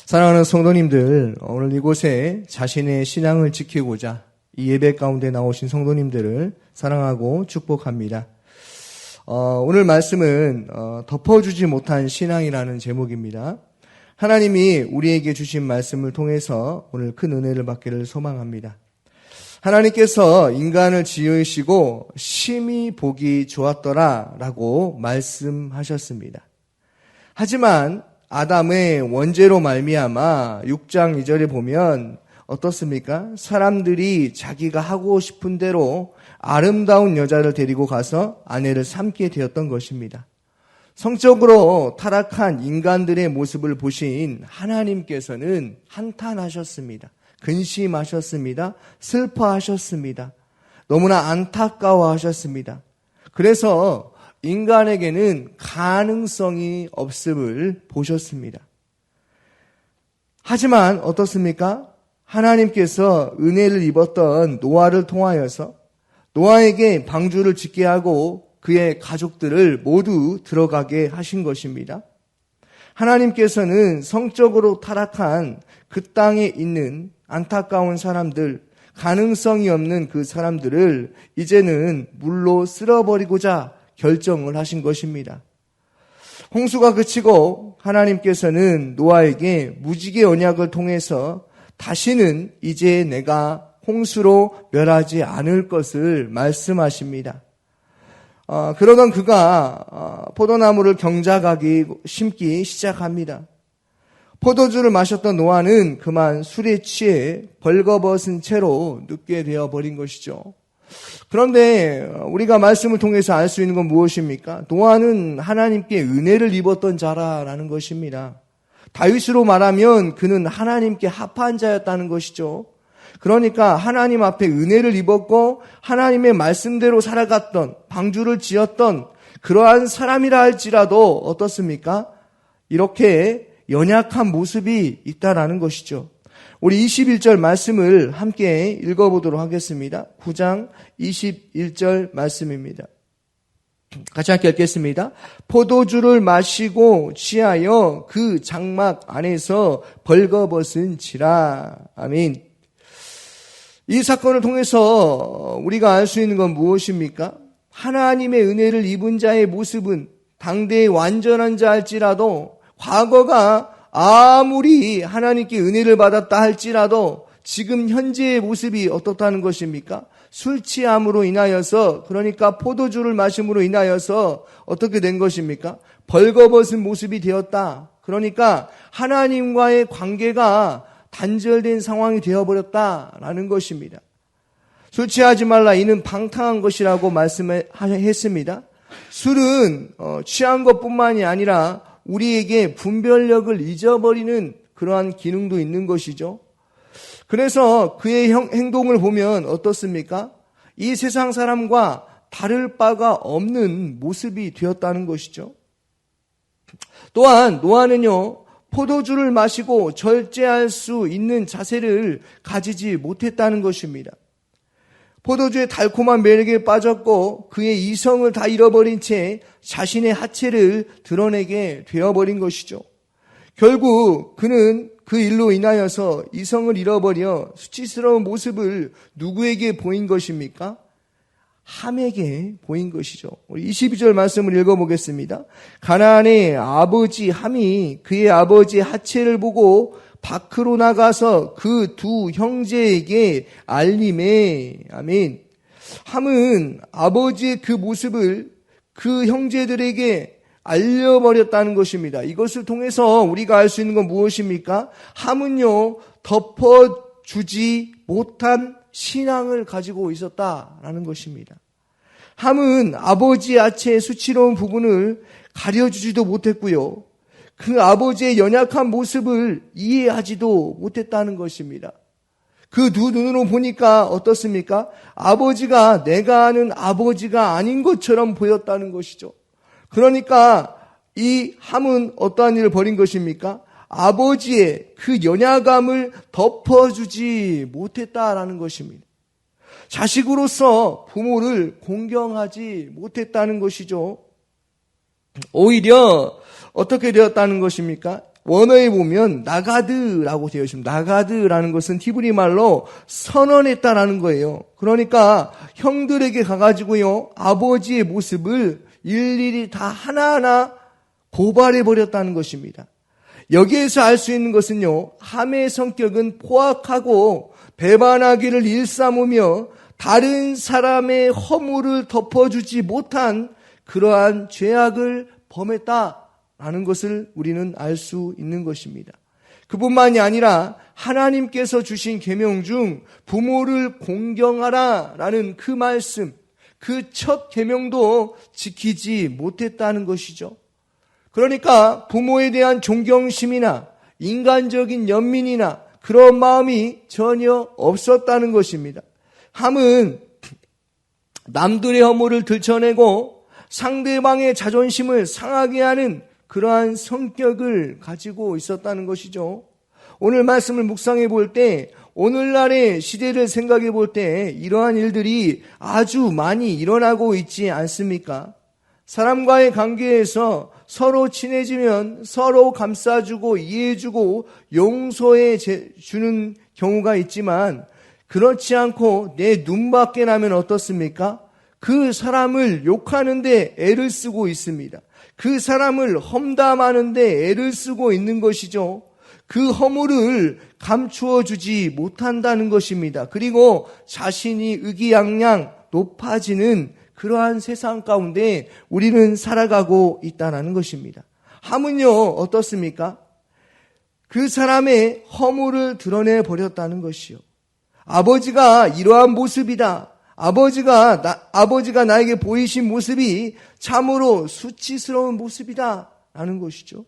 사랑하는 성도님들, 오늘 이곳에 자신의 신앙을 지키고자 이 예배 가운데 나오신 성도님들을 사랑하고 축복합니다. 오늘 말씀은 덮어주지 못한 신앙이라는 제목입니다. 하나님이 우리에게 주신 말씀을 통해서 오늘 큰 은혜를 받기를 소망합니다. 하나님께서 인간을 지으시고 심히 보기 좋았더라 라고 말씀하셨습니다. 하지만 아담의 원죄로 말미암아 6장 2절에 보면 어떻습니까? 사람들이 자기가 하고 싶은 대로 아름다운 여자를 데리고 가서 아내를 삼게 되었던 것입니다. 성적으로 타락한 인간들의 모습을 보신 하나님께서는 한탄하셨습니다. 근심하셨습니다. 슬퍼하셨습니다. 너무나 안타까워하셨습니다. 그래서 인간에게는 가능성이 없음을 보셨습니다. 하지만 어떻습니까? 하나님께서 은혜를 입었던 노아를 통하여서 노아에게 방주를 짓게 하고 그의 가족들을 모두 들어가게 하신 것입니다. 하나님께서는 성적으로 타락한 그 땅에 있는 안타까운 사람들, 가능성이 없는 그 사람들을 이제는 물로 쓸어버리고자 결정을 하신 것입니다. 홍수가 그치고 하나님께서는 노아에게 무지개 언약을 통해서 다시는 이제 내가 홍수로 멸하지 않을 것을 말씀하십니다. 그러던 그가 포도나무를 경작하기 심기 시작합니다. 포도주를 마셨던 노아는 그만 술에 취해 벌거벗은 채로 눕게 되어버린 것이죠. 그런데 우리가 말씀을 통해서 알 수 있는 건 무엇입니까? 노아는 하나님께 은혜를 입었던 자라는 것입니다. 다윗으로 말하면 그는 하나님께 합한 자였다는 것이죠. 그러니까 하나님 앞에 은혜를 입었고 하나님의 말씀대로 살아갔던, 방주를 지었던 그러한 사람이라 할지라도 어떻습니까? 이렇게 연약한 모습이 있다라는 것이죠. 우리 21절 말씀을 함께 읽어보도록 하겠습니다. 9장 21절 말씀입니다. 같이 함께 읽겠습니다. 포도주를 마시고 취하여 그 장막 안에서 벌거벗은지라. 아멘. 이 사건을 통해서 우리가 알 수 있는 건 무엇입니까? 하나님의 은혜를 입은 자의 모습은 당대의 완전한 자 할지라도 과거가 아무리 하나님께 은혜를 받았다 할지라도 지금 현재의 모습이 어떻다는 것입니까? 술 취함으로 인하여서, 그러니까 포도주를 마심으로 인하여서 어떻게 된 것입니까? 벌거벗은 모습이 되었다. 그러니까 하나님과의 관계가 단절된 상황이 되어버렸다라는 것입니다. 술 취하지 말라, 이는 방탕한 것이라고 말씀했습니다. 술은 취한 것뿐만이 아니라 우리에게 분별력을 잊어버리는 그러한 기능도 있는 것이죠. 그래서 그의 행동을 보면 어떻습니까? 이 세상 사람과 다를 바가 없는 모습이 되었다는 것이죠. 또한 노아는요, 포도주를 마시고 절제할 수 있는 자세를 가지지 못했다는 것입니다. 포도주의 달콤한 매력에 빠졌고 그의 이성을 다 잃어버린 채 자신의 하체를 드러내게 되어버린 것이죠. 결국 그는 그 일로 인하여서 이성을 잃어버려 수치스러운 모습을 누구에게 보인 것입니까? 함에게 보인 것이죠. 우리 22절 말씀을 읽어보겠습니다. 가나안의 아버지 함이 그의 아버지의 하체를 보고 밖으로 나가서 그 두 형제에게 알림해. 아멘. 함은 아버지의 그 모습을 그 형제들에게 알려버렸다는 것입니다. 이것을 통해서 우리가 알 수 있는 건 무엇입니까? 함은요, 덮어주지 못한 신앙을 가지고 있었다라는 것입니다. 함은 아버지의 하체의 수치로운 부분을 가려주지도 못했고요. 그 아버지의 연약한 모습을 이해하지도 못했다는 것입니다. 그 두 눈으로 보니까 어떻습니까? 아버지가 내가 아는 아버지가 아닌 것처럼 보였다는 것이죠. 그러니까 이 함은 어떠한 일을 벌인 것입니까? 아버지의 그 연약함을 덮어주지 못했다라는 것입니다. 자식으로서 부모를 공경하지 못했다는 것이죠. 오히려 어떻게 되었다는 것입니까? 원어에 보면 나가드라고 되어 있습니다. 나가드라는 것은 히브리 말로 선언했다라는 거예요. 그러니까 형들에게 가가지고요, 아버지의 모습을 일일이 다 하나하나 고발해 버렸다는 것입니다. 여기에서 알 수 있는 것은요, 함의 성격은 포악하고 배반하기를 일삼으며 다른 사람의 허물을 덮어주지 못한 그러한 죄악을 범했다라는 것을 우리는 알 수 있는 것입니다. 그뿐만이 아니라 하나님께서 주신 계명 중 부모를 공경하라라는 그 말씀, 그 첫 계명도 지키지 못했다는 것이죠. 그러니까 부모에 대한 존경심이나 인간적인 연민이나 그런 마음이 전혀 없었다는 것입니다. 함은 남들의 허물을 들춰내고 상대방의 자존심을 상하게 하는 그러한 성격을 가지고 있었다는 것이죠. 오늘 말씀을 묵상해 볼 때, 오늘날의 시대를 생각해 볼 때 이러한 일들이 아주 많이 일어나고 있지 않습니까? 사람과의 관계에서 서로 친해지면 서로 감싸주고 이해해주고 용서해 주는 경우가 있지만, 그렇지 않고 내 눈밖에 나면 어떻습니까? 그 사람을 욕하는데 애를 쓰고 있습니다. 그 사람을 험담하는데 애를 쓰고 있는 것이죠. 그 허물을 감추어 주지 못한다는 것입니다. 그리고 자신이 의기양양 높아지는 그러한 세상 가운데 우리는 살아가고 있다는 것입니다. 함은요, 어떻습니까? 그 사람의 허물을 드러내 버렸다는 것이요. 아버지가 이러한 모습이다. 아버지가 나에게 보이신 모습이 참으로 수치스러운 모습이다 라는 것이죠.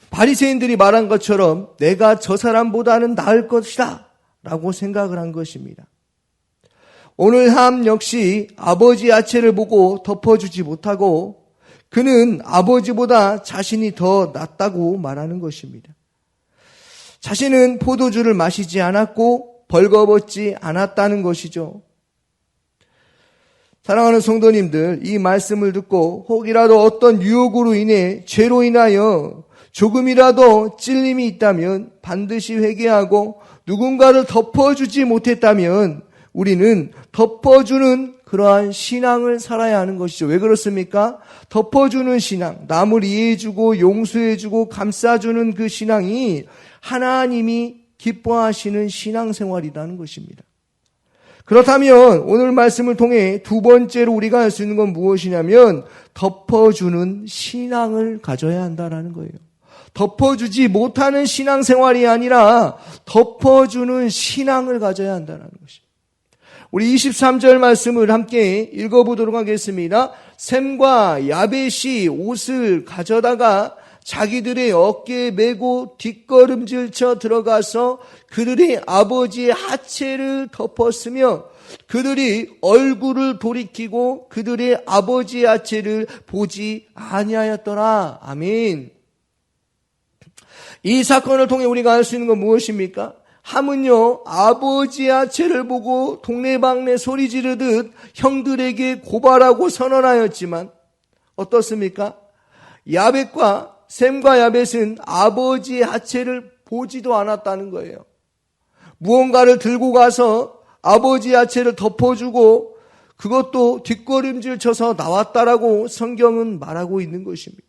바리새인들이 말한 것처럼 내가 저 사람보다는 나을 것이다 라고 생각을 한 것입니다. 오늘 함 역시 아버지의 아체를 보고 덮어주지 못하고 그는 아버지보다 자신이 더 낫다고 말하는 것입니다. 자신은 포도주를 마시지 않았고 벌거벗지 않았다는 것이죠. 사랑하는 성도님들, 이 말씀을 듣고 혹이라도 어떤 유혹으로 인해 죄로 인하여 조금이라도 찔림이 있다면 반드시 회개하고 누군가를 덮어주지 못했다면 우리는 덮어주는 그러한 신앙을 살아야 하는 것이죠. 왜 그렇습니까? 덮어주는 신앙, 남을 이해해주고 용서해주고 감싸주는 그 신앙이 하나님이 기뻐하시는 신앙생활이라는 것입니다. 그렇다면 오늘 말씀을 통해 두 번째로 우리가 할 수 있는 건 무엇이냐면 덮어주는 신앙을 가져야 한다는 거예요. 덮어주지 못하는 신앙생활이 아니라 덮어주는 신앙을 가져야 한다는 것입니다. 우리 23절 말씀을 함께 읽어보도록 하겠습니다. 셈과 야벳이 옷을 가져다가 자기들의 어깨에 메고 뒷걸음질 쳐 들어가서 그들의 아버지의 하체를 덮었으며 그들이 얼굴을 돌이키고 그들의 아버지의 하체를 보지 아니하였더라. 아멘. 이 사건을 통해 우리가 알 수 있는 건 무엇입니까? 함은요, 아버지의 하체를 보고 동네방네 소리 지르듯 형들에게 고발하고 선언하였지만 어떻습니까? 셈과 야벳은 아버지의 하체를 보지도 않았다는 거예요. 무언가를 들고 가서 아버지의 하체를 덮어주고 그것도 뒷걸음질 쳐서 나왔다라고 성경은 말하고 있는 것입니다.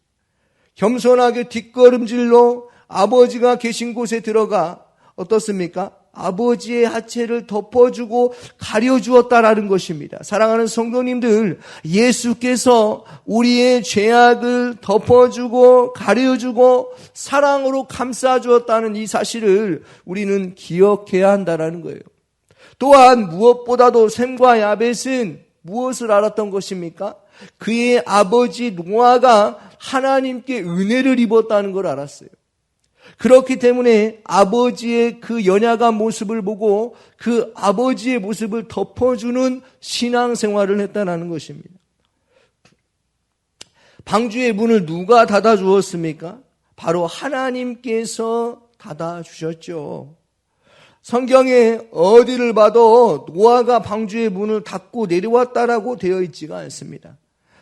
겸손하게 뒷걸음질로 아버지가 계신 곳에 들어가 어떻습니까? 아버지의 하체를 덮어주고 가려주었다라는 것입니다. 사랑하는 성도님들, 예수께서 우리의 죄악을 덮어주고 가려주고 사랑으로 감싸주었다는 이 사실을 우리는 기억해야 한다는 거예요. 또한 무엇보다도 셈과 야벳은 무엇을 알았던 것입니까? 그의 아버지 노아가 하나님께 은혜를 입었다는 걸 알았어요. 그렇기 때문에 아버지의 그 연약한 모습을 보고 그 아버지의 모습을 덮어주는 신앙생활을 했다는 것입니다. 방주의 문을 누가 닫아주었습니까? 바로 하나님께서 닫아주셨죠. 성경에 어디를 봐도 노아가 방주의 문을 닫고 내려왔다라고 되어 있지가 않습니다.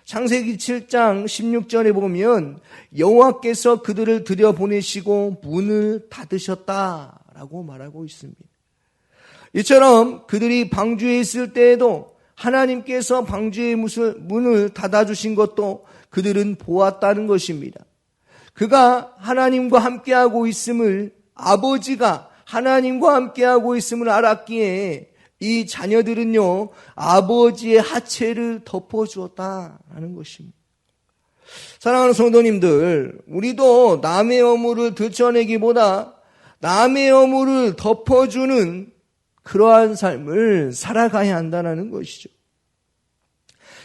창세기 7장 16절에 보면 여호와께서 그들을 들여보내시고 문을 닫으셨다라고 말하고 있습니다. 이처럼 그들이 방주에 있을 때에도 하나님께서 방주의 문을 닫아주신 것도 그들은 보았다는 것입니다. 그가 하나님과 함께하고 있음을, 아버지가 하나님과 함께하고 있음을 알았기에 이 자녀들은요, 아버지의 하체를 덮어주었다라는 것입니다. 사랑하는 성도님들, 우리도 남의 허물을 들춰내기보다 남의 허물을 덮어주는 그러한 삶을 살아가야 한다는 것이죠.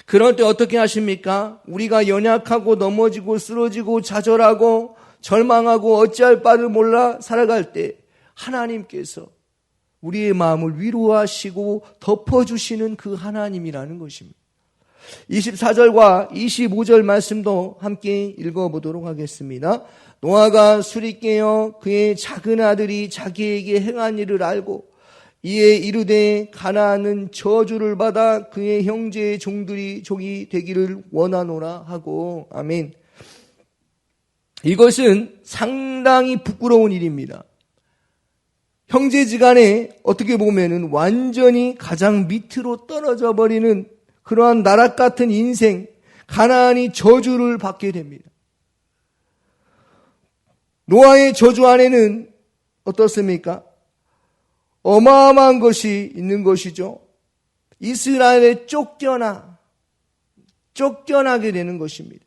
그럴 때 어떻게 하십니까? 우리가 연약하고 넘어지고 쓰러지고 좌절하고 절망하고 어찌할 바를 몰라 살아갈 때 하나님께서 우리의 마음을 위로하시고 덮어주시는 그 하나님이라는 것입니다. 24절과 25절 말씀도 함께 읽어보도록 하겠습니다. 노아가 술이 깨어 그의 작은 아들이 자기에게 행한 일을 알고 이에 이르되 가나안은 저주를 받아 그의 형제의 종들이 종이 되기를 원하노라 하고. 아멘. 이것은 상당히 부끄러운 일입니다. 형제지간에 어떻게 보면은 완전히 가장 밑으로 떨어져 버리는 그러한 나락 같은 인생, 가나안이 저주를 받게 됩니다. 노아의 저주 안에는 어떻습니까? 어마어마한 것이 있는 것이죠. 이스라엘에 쫓겨나게 되는 것입니다.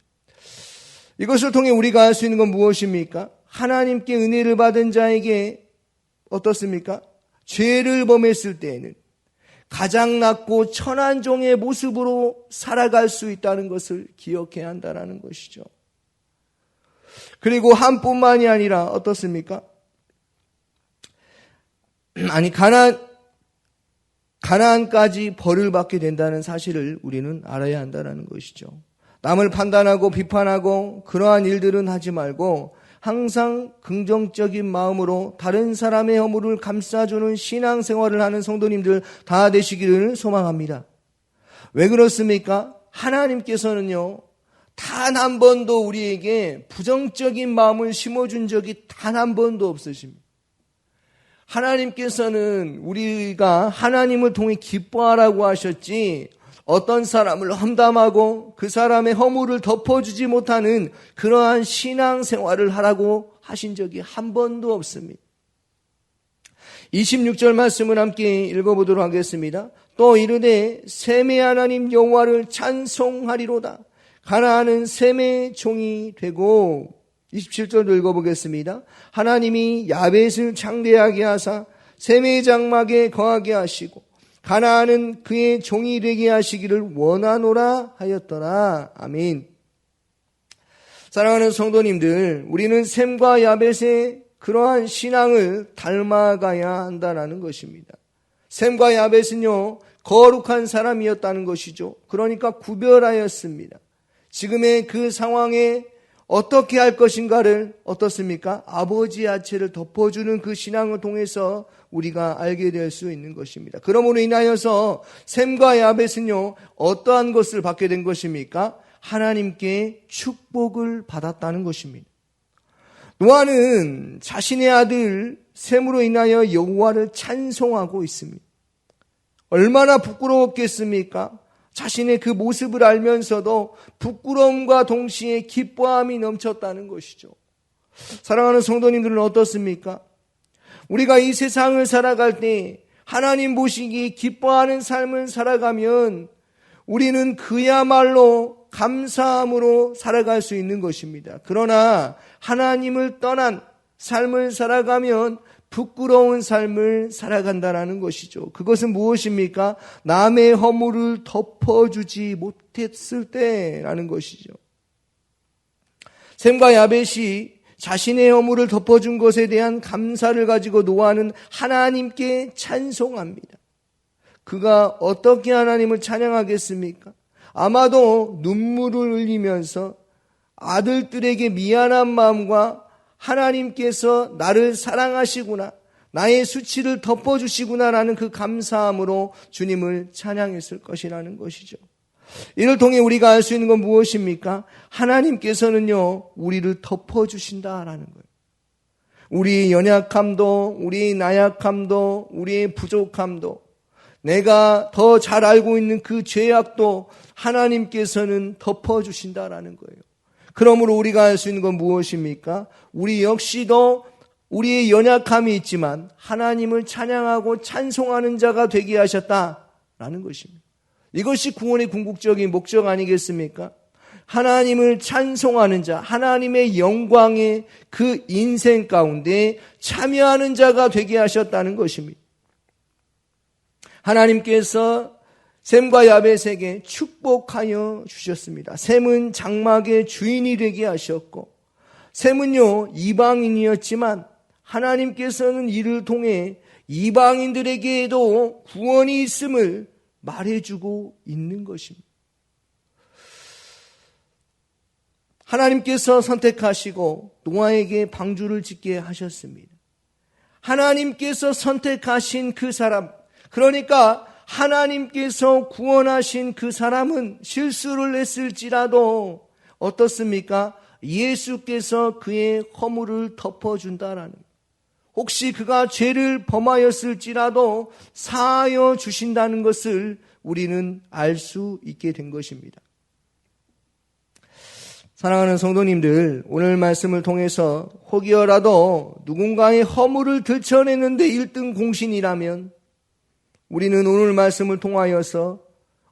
이것을 통해 우리가 알 수 있는 건 무엇입니까? 하나님께 은혜를 받은 자에게 어떻습니까? 죄를 범했을 때에는 가장 낮고 천한 종의 모습으로 살아갈 수 있다는 것을 기억해야 한다는 것이죠. 그리고 한뿐만이 아니라 어떻습니까? 가나안까지 벌을 받게 된다는 사실을 우리는 알아야 한다는 것이죠. 남을 판단하고 비판하고 그러한 일들은 하지 말고 항상 긍정적인 마음으로 다른 사람의 허물을 감싸주는 신앙생활을 하는 성도님들 다 되시기를 소망합니다. 왜 그렇습니까? 하나님께서는요, 단 한 번도 우리에게 부정적인 마음을 심어준 적이 단 한 번도 없으십니다. 하나님께서는 우리가 하나님을 통해 기뻐하라고 하셨지 어떤 사람을 험담하고 그 사람의 허물을 덮어주지 못하는 그러한 신앙생활을 하라고 하신 적이 한 번도 없습니다. 26절 말씀을 함께 읽어보도록 하겠습니다. 또 이르되 셈의 하나님 여호와를 찬송하리로다. 가나안은 셈의 종이 되고. 27절도 읽어보겠습니다. 하나님이 야벳을 창대하게 하사 셈의 장막에 거하게 하시고 가나안은 그의 종이 되게 하시기를 원하노라 하였더라. 아멘. 사랑하는 성도님들, 우리는 셈과 야벳의 그러한 신앙을 닮아가야 한다는 것입니다. 셈과 야벳은요, 거룩한 사람이었다는 것이죠. 그러니까 구별하였습니다. 지금의 그 상황에 어떻게 할 것인가를 어떻습니까? 아버지의 하체를 덮어주는 그 신앙을 통해서 우리가 알게 될 수 있는 것입니다. 그러므로 인하여서 셈과 야벳은요, 어떠한 것을 받게 된 것입니까? 하나님께 축복을 받았다는 것입니다. 노아는 자신의 아들 셈으로 인하여 여호와를 찬송하고 있습니다. 얼마나 부끄러웠겠습니까? 자신의 그 모습을 알면서도 부끄러움과 동시에 기뻐함이 넘쳤다는 것이죠. 사랑하는 성도님들은 어떻습니까? 우리가 이 세상을 살아갈 때 하나님 보시기 기뻐하는 삶을 살아가면 우리는 그야말로 감사함으로 살아갈 수 있는 것입니다. 그러나 하나님을 떠난 삶을 살아가면 부끄러운 삶을 살아간다는 것이죠. 그것은 무엇입니까? 남의 허물을 덮어주지 못했을 때라는 것이죠. 셈과 야벳이 자신의 허물을 덮어준 것에 대한 감사를 가지고 노아는 하나님께 찬송합니다. 그가 어떻게 하나님을 찬양하겠습니까? 아마도 눈물을 흘리면서 아들들에게 미안한 마음과 하나님께서 나를 사랑하시구나, 나의 수치를 덮어주시구나라는 그 감사함으로 주님을 찬양했을 것이라는 것이죠. 이를 통해 우리가 알 수 있는 건 무엇입니까? 하나님께서는요, 우리를 덮어주신다라는 거예요. 우리의 연약함도, 우리의 나약함도, 우리의 부족함도, 내가 더 잘 알고 있는 그 죄악도 하나님께서는 덮어주신다라는 거예요. 그러므로 우리가 알 수 있는 건 무엇입니까? 우리 역시도 우리의 연약함이 있지만 하나님을 찬양하고 찬송하는 자가 되게 하셨다라는 것입니다. 이것이 구원의 궁극적인 목적 아니겠습니까? 하나님을 찬송하는 자, 하나님의 영광의 그 인생 가운데 참여하는 자가 되게 하셨다는 것입니다. 하나님께서 셈과 야벳에게 축복하여 주셨습니다. 셈은 장막의 주인이 되게 하셨고, 셈은요 이방인이었지만 하나님께서는 이를 통해 이방인들에게도 구원이 있음을 말해주고 있는 것입니다. 하나님께서 선택하시고 노아에게 방주를 짓게 하셨습니다. 하나님께서 선택하신 그 사람, 그러니까 하나님께서 구원하신 그 사람은 실수를 했을지라도 어떻습니까? 예수께서 그의 허물을 덮어준다라는, 혹시 그가 죄를 범하였을지라도 사하여 주신다는 것을 우리는 알 수 있게 된 것입니다. 사랑하는 성도님들, 오늘 말씀을 통해서 혹여라도 누군가의 허물을 들춰내는데 1등 공신이라면 우리는 오늘 말씀을 통하여서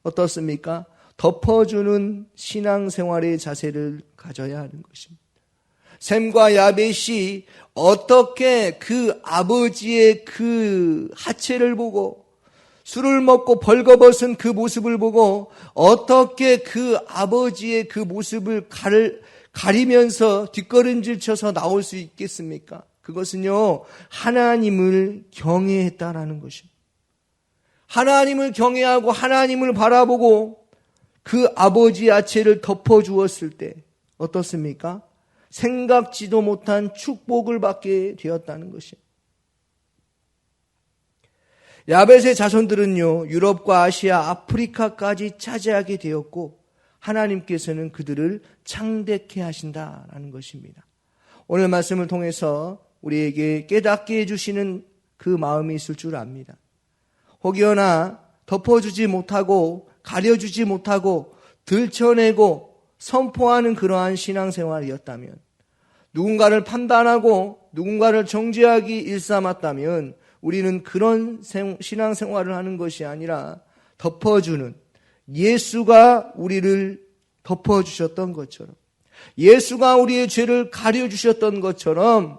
어떻습니까? 덮어주는 신앙생활의 자세를 가져야 하는 것입니다. 셈과 야벳이 어떻게 그 아버지의 그 하체를 보고 술을 먹고 벌거벗은 그 모습을 보고 어떻게 그 아버지의 그 모습을 가리면서 뒷걸음질 쳐서 나올 수 있겠습니까? 그것은요, 하나님을 경외했다라는 것입니다. 하나님을 경외하고 하나님을 바라보고 그 아버지의 하체를 덮어주었을 때 어떻습니까? 생각지도 못한 축복을 받게 되었다는 것입니다. 야벳의 자손들은요, 유럽과 아시아, 아프리카까지 차지하게 되었고 하나님께서는 그들을 창대케 하신다라는 것입니다. 오늘 말씀을 통해서 우리에게 깨닫게 해주시는 그 마음이 있을 줄 압니다. 혹여나 덮어주지 못하고 가려주지 못하고 들춰내고 선포하는 그러한 신앙생활이었다면, 누군가를 판단하고 누군가를 정죄하기 일삼았다면 우리는 그런 신앙생활을 하는 것이 아니라 덮어주는, 예수가 우리를 덮어주셨던 것처럼, 예수가 우리의 죄를 가려주셨던 것처럼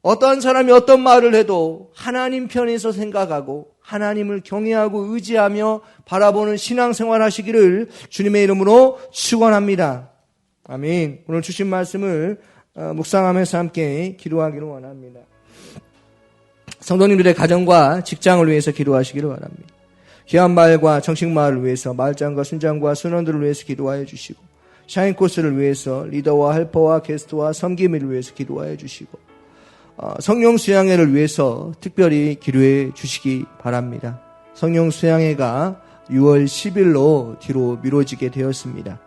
어떠한 사람이 어떤 말을 해도 하나님 편에서 생각하고 하나님을 경외하고 의지하며 바라보는 신앙생활 하시기를 주님의 이름으로 축원합니다. 아멘. 오늘 주신 말씀을 묵상하면서 함께 기도하기를 원합니다. 성도님들의 가정과 직장을 위해서 기도하시기를 바랍니다. 귀한 마을과 정식 마을을 위해서 마을장과 순장과 순원들을 위해서 기도하여 주시고, 샤인 코스를 위해서 리더와 헬퍼와 게스트와 섬김을 위해서 기도하여 주시고, 성령 수양회를 위해서 특별히 기도해 주시기 바랍니다. 성령 수양회가 6월 10일로 뒤로 미뤄지게 되었습니다.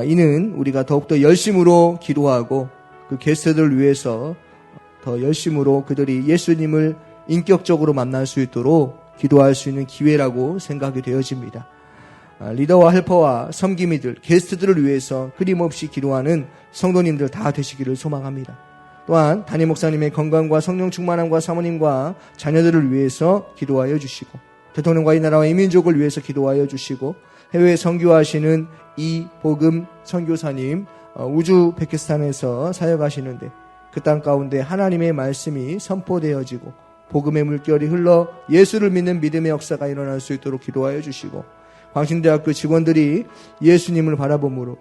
이는 우리가 더욱더 열심으로 기도하고 그 게스트들을 위해서 더 열심으로 그들이 예수님을 인격적으로 만날 수 있도록 기도할 수 있는 기회라고 생각이 되어집니다. 리더와 헬퍼와 섬김이들, 게스트들을 위해서 끊임없이 기도하는 성도님들 다 되시기를 소망합니다. 또한 담임 목사님의 건강과 성령 충만함과 사모님과 자녀들을 위해서 기도하여 주시고, 대통령과 이 나라와 이 민족을 위해서 기도하여 주시고, 해외 선교하시는 이 복음 선교사님, 우즈베키스탄에서 사역하시는데 그 땅 가운데 하나님의 말씀이 선포되어지고 복음의 물결이 흘러 예수를 믿는 믿음의 역사가 일어날 수 있도록 기도하여 주시고, 광신대학교 직원들이 예수님을 바라봄으로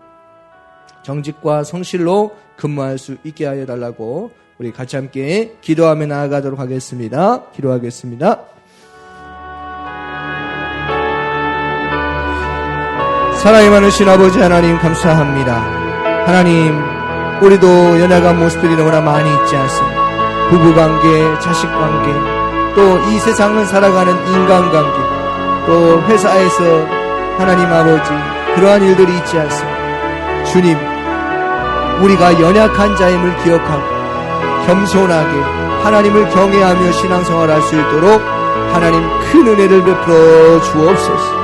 정직과 성실로 근무할 수 있게 하여 달라고 우리 같이 함께 기도하며 나아가도록 하겠습니다. 기도하겠습니다. 사랑이 많으신 아버지 하나님 감사합니다. 하나님, 우리도 연약한 모습들이 너무나 많이 있지 않습니까? 부부관계, 자식관계, 또 이 세상을 살아가는 인간관계, 또 회사에서 하나님 아버지, 그러한 일들이 있지 않습니다. 주님, 우리가 연약한 자임을 기억하고 겸손하게 하나님을 경외하며 신앙생활할 수 있도록 하나님 큰 은혜를 베풀어 주옵소서.